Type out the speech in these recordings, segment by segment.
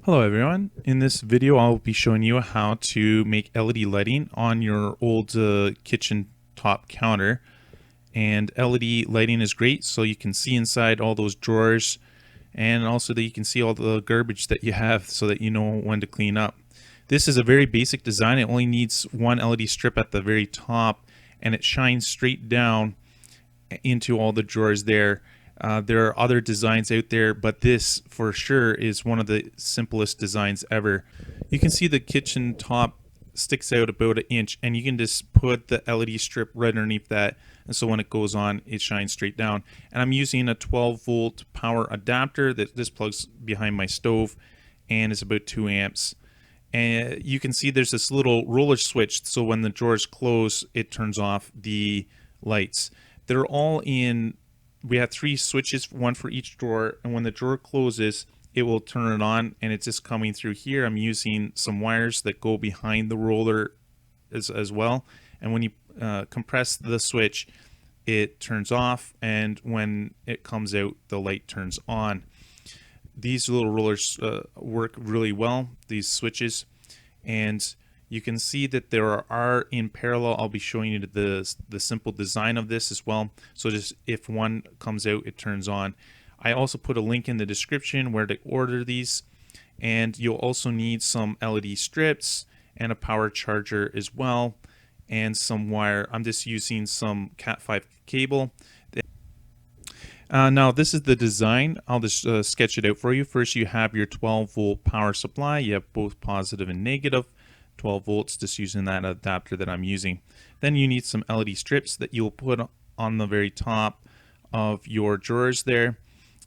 Hello everyone. In this video I'll be showing you how to make LED lighting on your old kitchen top counter. And LED lighting is great so you can see inside all those drawers, and also that you can see all the garbage that you have so that you know when to clean up. This is a very basic design. It only needs one LED strip at the very top, and it shines straight down into all the drawers there. There are other designs out there, but this for sure is one of the simplest designs ever. You can see the kitchen top sticks out about an inch, and you can just put the LED strip right underneath that, and so when it goes on it shines straight down. And I'm using a 12-volt power adapter that this plugs behind my stove, and it's about 2 amps. And you can see there's this little roller switch, so when the drawers close it turns off the lights. They're all in, we have 3 switches, one for each drawer, and when the drawer closes it will turn it on, and it's just coming through here. I'm using some wires that go behind the roller as well, and when you compress the switch it turns off, and when it comes out the light turns on. These little rollers work really well, these switches, and you can see that there are in parallel. I'll be showing you the simple design of this as well. So just if one comes out, it turns on. I also put a link in the description where to order these, and you'll also need some LED strips and a power charger as well, and some wire. I'm just using some Cat5 cable. Now this is the design. I'll just sketch it out for you. First you have your 12-volt power supply. You have both positive and negative. 12 volts, just using that adapter that I'm using. Then you need some LED strips that you'll put on the very top of your drawers there,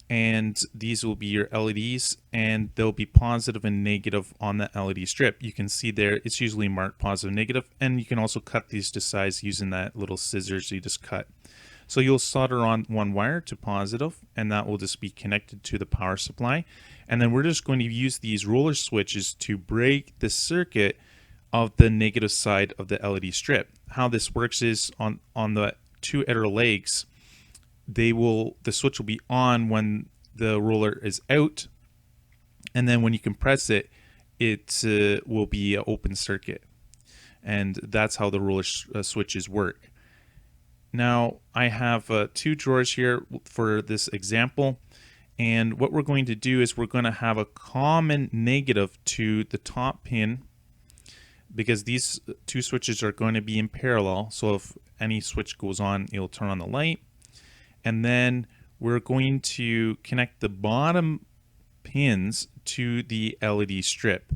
and these will be your LEDs, and they'll be positive and negative on the LED strip. You can see there it's usually marked positive, negative, and you can also cut these to size using that little scissors you just cut. So you'll solder on one wire to positive, and that will just be connected to the power supply. And then we're just going to use these roller switches to break the circuit of the negative side of the LED strip. How this works is on the 2 outer legs, the switch will be on when the roller is out, and then when you compress it, it will be an open circuit, and that's how the roller switches work. Now I have 2 drawers here for this example, and what we're going to do is we're going to have a common negative to the top pin, because these 2 switches are going to be in parallel. So if any switch goes on, it'll turn on the light. And then we're going to connect the bottom pins to the LED strip.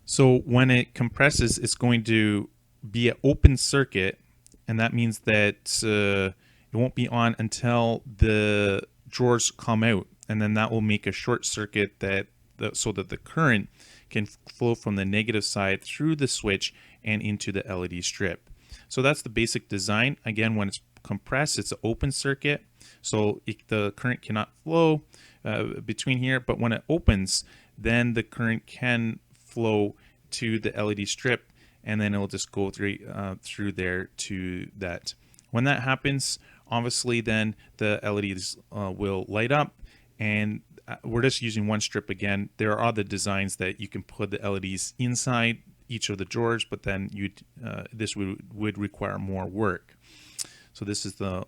So when it compresses, it's going to be an open circuit, and that means that it won't be on until the drawers come out, and then that will make a short circuit so that the current can flow from the negative side through the switch and into the LED strip. So that's the basic design. Again, when it's compressed, it's an open circuit, so the current cannot flow between here, but when it opens, then the current can flow to the LED strip, and then it'll just go through there to that. When that happens, obviously then the LEDs will light up, and we're just using one strip again. There are other designs that you can put the LEDs inside each of the drawers, but then this would require more work. So this is the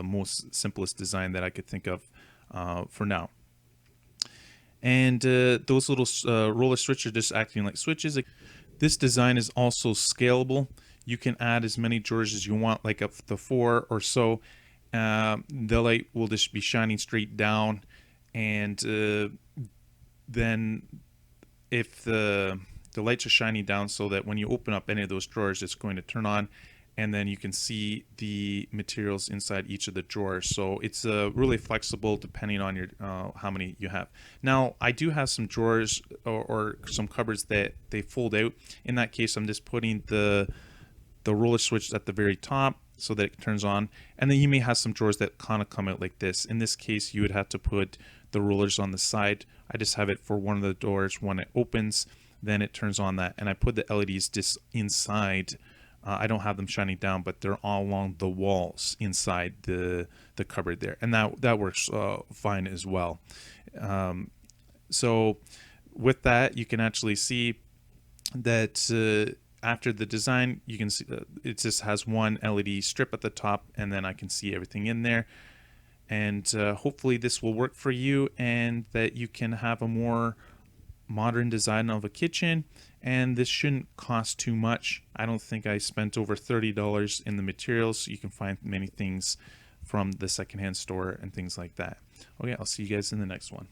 most simplest design that I could think of for now. And those little roller switches are just acting like switches. This design is also scalable. You can add as many drawers as you want, like up to 4 or so. The light will just be shining straight down, and then if the lights are shining down so that when you open up any of those drawers it's going to turn on, and then you can see the materials inside each of the drawers. So it's really flexible depending on your how many you have. Now I do have some drawers or some cupboards that they fold out. In that case I'm just putting the roller switch at the very top so that it turns on, and then you may have some drawers that kind of come out like this. In this case you would have to put the rollers on the side. I just have it for one of the doors. When it opens, then it turns on that, and I put the LEDs just inside. I don't have them shining down, but they're all along the walls inside the cupboard there, and that works fine as well. So with that, you can actually see that after the design, you can see it just has one LED strip at the top, and then I can see everything in there. And hopefully this will work for you, and that you can have a more modern design of a kitchen. And this shouldn't cost too much. I don't think I spent over $30 in the materials. You can find many things from the secondhand store and things like that. Okay, I'll see you guys in the next one.